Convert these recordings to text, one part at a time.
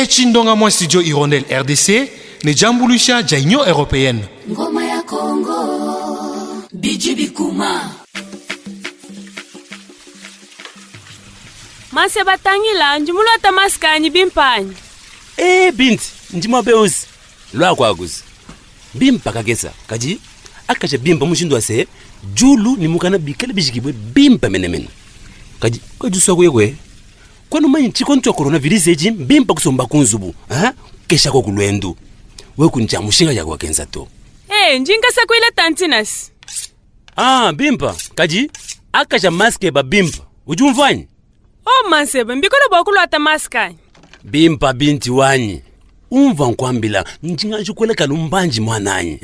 Chindonga mwa studio Hirondelle RDC ne jambulisha ja Union Européenne. Ngoma ya Kongo Bijibi Kuma Mase batangila njumulo tamaskani bimpanyi. Binti njima beozi lwa kwaguzi bimpa kagesa kaji akaje bimpa mushindo ase julu ni mukana bikele bijikibwe bimpa menemene kaji swa kuyekwe kwanu manyi chiko ntwa coronavirus eji bimpa kusomba kunzubu kesha ko kulwendu we kunja mushinga ya kwa kenza to Njinga sakwile tantinas bimpa kaji akaja maske ba bimpa ujumvanyi Manseba mbikono bakulwa tamaskani bimpa binti wanyi umva nkwambila njinga jukweleka lumbanji mwananyi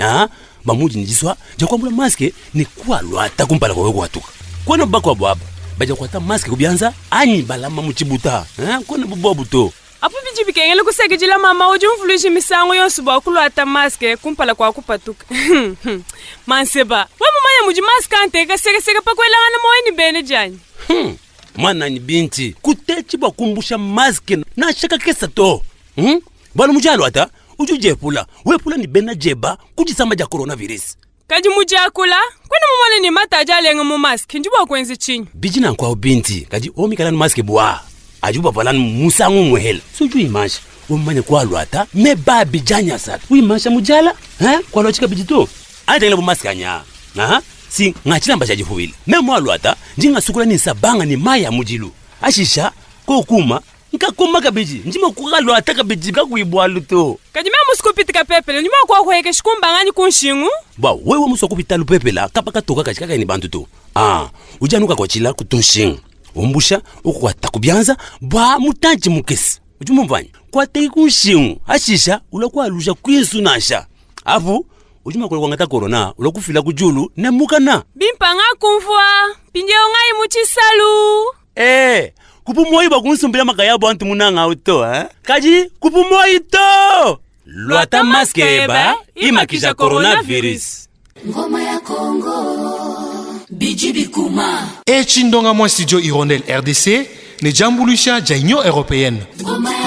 bamuji njiswa jakwambula maske ni kwalwa takumpala kwa watuka kwano bakwa bwaba baja kwata maske kubyanza anyi balama muchibuta kwano bubobu to apo bijibi kengele kusekejila mama ujumfuluishi misango yonsu bakulwa tamaske kumpala kwa kupatuka Manseba we mumanya muji maske anteka seke pakwelana moyini bene janyi mwananyi binti kutechi bakumbusha maske na shaka kesa to bwana mujalo ata ujujepula wepula ni bena jeba kujisama ja coronavirus kaji mujakula kwena mumone ni mataja lenga mu maske njuba kwenzi chinyi bijina kwa binti kaji omikala ni maske bwa ajuba valan musangu muhel soju imash omanye kwa lwata me ba bijanya sat uimasha mujala kwa lochika bijito ata ngela bu maske anya si ngachila mbajaji huwili memo alwata njinga sukula ni sabanga ni maya mujilu ashisha ko kuma nkakuma kabiji njima kukalwa ataka biji kakuibwa luto kajime muskupita pepele njima kwa kweke shikumbangani kunshingu ba wewe musokupita lupepela kapaka toka kachikaka ni bantu to ujanuka kwa chila kutunshingu umbusha ukwata kubyanza ba mutanji mukesi ujumumvanyi kwa teki kunshingu ashisha ulakwa alusha kwisunasha afu ujuma kwa ngata corona ulakufila kujulu nemukana bimpanga kumvwa pinje ongai muchisalu kupumoi bakunsumbila makaya bantu munanga auto kaji kupumoi to lwata maske ba imakisha coronavirus. Ngoma ya Kongo Bijibi Kuma Chindonga mwa studio Hirondelle RDC ne jambulisha ja Union Européenne. Ngoma